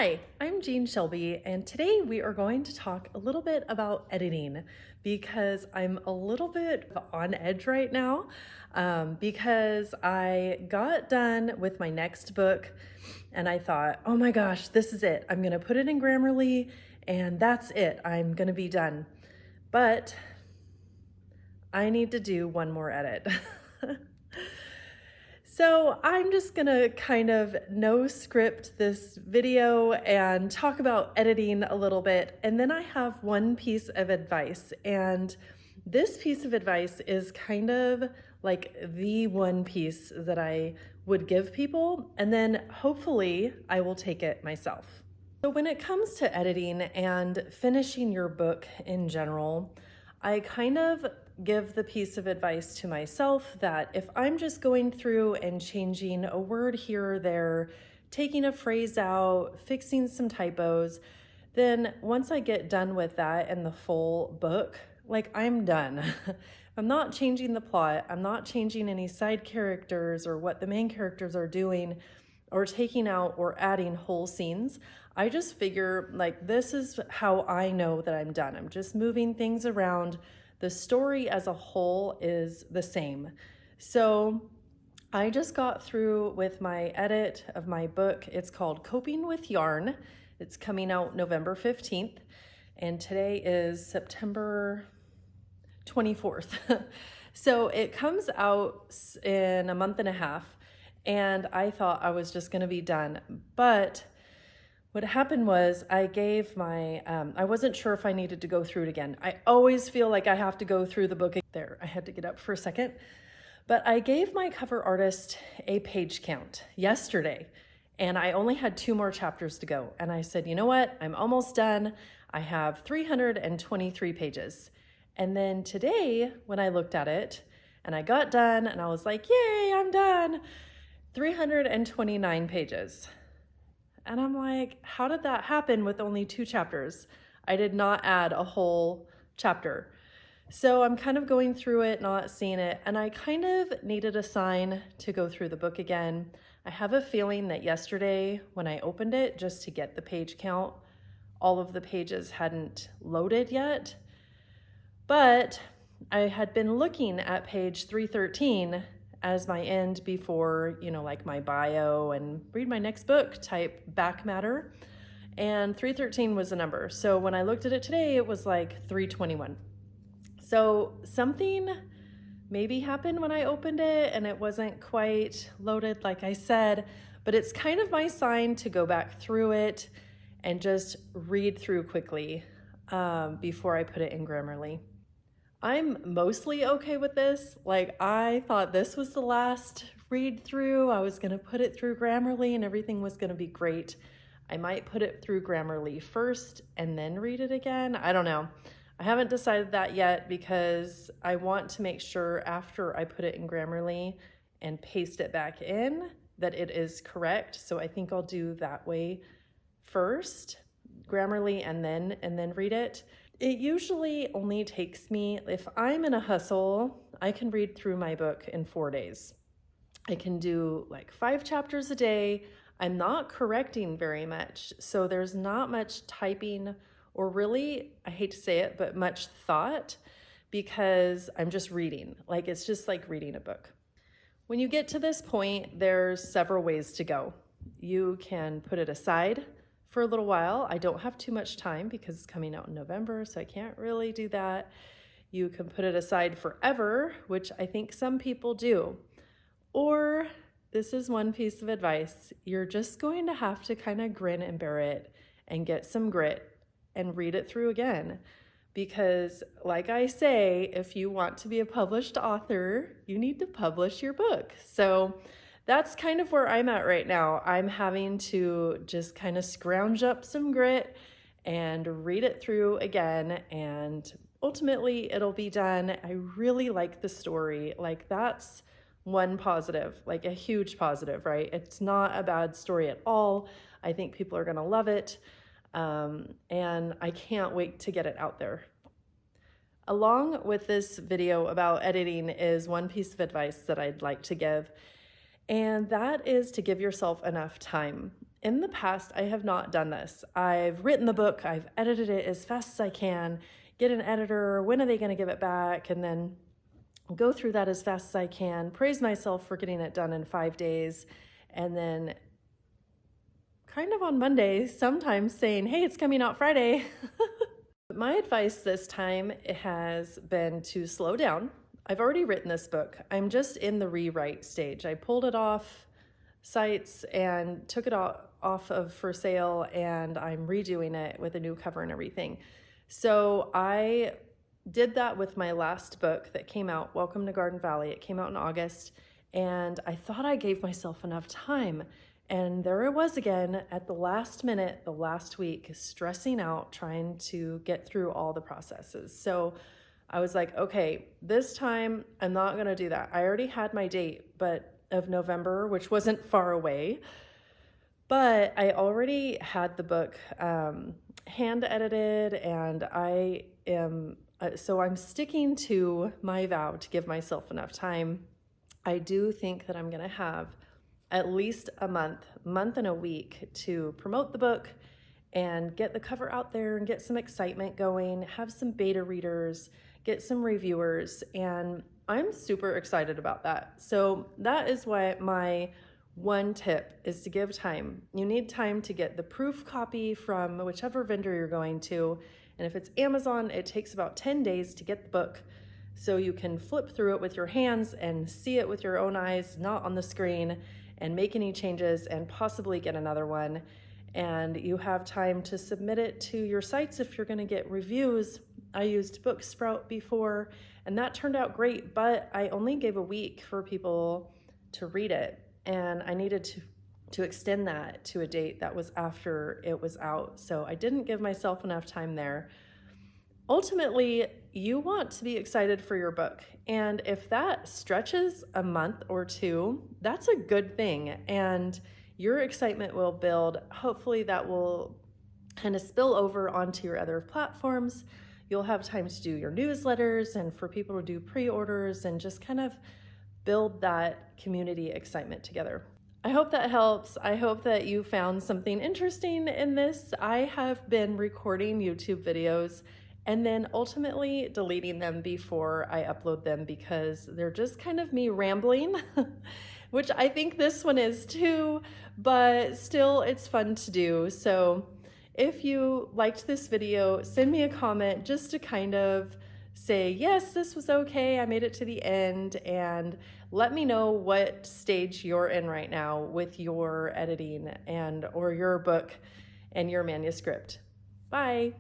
Hi, I'm Jean Shelby, and today we are going to talk a little bit about editing because I'm a little bit on edge right now because I got done with my next book and I thought, oh my gosh, this is it. I'm going to put it in Grammarly and that's it. I'm going to be done. But I need to do one more edit. So I'm just gonna kind of no script this video and talk about editing a little bit. And then I have one piece of advice. And this piece of advice is kind of like the one piece that I would give people. And then hopefully I will take it myself. So when it comes to editing and finishing your book in general, I kind of give the piece of advice to myself that if I'm just going through and changing a word here or there, taking a phrase out, fixing some typos, then once I get done with that and the full book, like I'm done. I'm not changing the plot. I'm not changing any side characters or what the main characters are doing or taking out or adding whole scenes. I just figure like this is how I know that I'm done. I'm just moving things around. The story as a whole is the same. So I just got through with my edit of my book. It's called Coping with Yarn. It's coming out November 15th, and today is September 24th. So it comes out in a month and a half, and I thought I was just gonna be done. But what happened was I gave my, I wasn't sure if I needed to go through it again. I always feel like I have to go through the book. There, I had to get up for a second. But I gave my cover artist a page count yesterday, and I only had 2 more chapters to go. And I said, you know what? I'm almost done. I have 323 pages. And then today, when I looked at it, and I got done, and I was like, yay, I'm done. 329 pages. And I'm like, how did that happen with only 2 chapters? I did not add a whole chapter. So I'm kind of going through it, not seeing it, and I kind of needed a sign to go through the book again. I have a feeling that yesterday when I opened it just to get the page count, all of the pages hadn't loaded yet. But I had been looking at page 313 as my end before, like my bio and read my next book type back matter. And 313 was the number. So when I looked at it today, it was like 321. So something maybe happened when I opened it and it wasn't quite loaded like I said, but it's kind of my sign to go back through it and just read through quickly before I put it in Grammarly. I'm mostly okay with this. Like I thought this was the last read through. I was gonna put it through Grammarly and everything was gonna be great. I might put it through Grammarly first and then read it again. I don't know. I haven't decided that yet because I want to make sure after I put it in Grammarly and paste it back in that it is correct. So I think I'll do that way first, Grammarly and then read it. It usually only takes me, if I'm in a hustle, I can read through my book in 4 days. I can do like 5 chapters a day. I'm not correcting very much, so there's not much typing or really, I hate to say it, but much thought because I'm just reading. Like it's just like reading a book. When you get to this point, there's several ways to go. You can put it aside for a little while. I don't have too much time because it's coming out in November, so I can't really do that. You can put it aside forever, which I think some people do. Or this is one piece of advice. You're just going to have to kind of grin and bear it and get some grit and read it through again. Because like I say, if you want to be a published author, you need to publish your book. So that's kind of where I'm at right now. I'm having to just kind of scrounge up some grit and read it through again, and ultimately it'll be done. I really like the story. Like that's one positive, like a huge positive, right? It's not a bad story at all. I think people are gonna love it. And I can't wait to get it out there. Along with this video about editing is one piece of advice that I'd like to give. And that is to give yourself enough time. in the past, I have not done this. I've written the book, I've edited it as fast as I can, get an editor, when are they going to give it back, and then go through that as fast as I can, praise myself for getting it done in 5 days, and then kind of on Monday, sometimes saying, hey, it's coming out Friday. My advice this time has been to slow down. I've already written this book. I'm just in the rewrite stage. I pulled it off sites and took it off of for sale, and I'm redoing it with a new cover and everything. So I did that with my last book that came out, Welcome to Garden Valley. It came out in August, and I thought I gave myself enough time. And there I was again at the last minute, the last week, stressing out, trying to get through all the processes. So I was like, okay, this time I'm not going to do that. I already had my date of November, which wasn't far away, but I already had the book hand edited, and so I'm sticking to my vow to give myself enough time. I do think that I'm going to have at least a month and a week to promote the book and get the cover out there and get some excitement going, have some beta readers, get some reviewers, and I'm super excited about that. So that is why my one tip is to give time. You need time to get the proof copy from whichever vendor you're going to, and if it's Amazon, it takes about 10 days to get the book, so you can flip through it with your hands and see it with your own eyes, not on the screen, and make any changes and possibly get another one. And you have time to submit it to your sites if you're going to get reviews. I used Booksprout before, and that turned out great, but I only gave a week for people to read it, and I needed to extend that to a date that was after it was out. So I didn't give myself enough time there. Ultimately, you want to be excited for your book. And if that stretches a month or two, that's a good thing. And your excitement will build. Hopefully that will kind of spill over onto your other platforms. You'll have time to do your newsletters and for people to do pre-orders and just kind of build that community excitement together. I hope that helps. I hope that you found something interesting in this. I have been recording YouTube videos and then ultimately deleting them before I upload them because they're just kind of me rambling, which I think this one is too, but still it's fun to do. So if you liked this video, send me a comment just to kind of say, yes, this was okay, I made it to the end, and let me know what stage you're in right now with your editing or your book and your manuscript. Bye.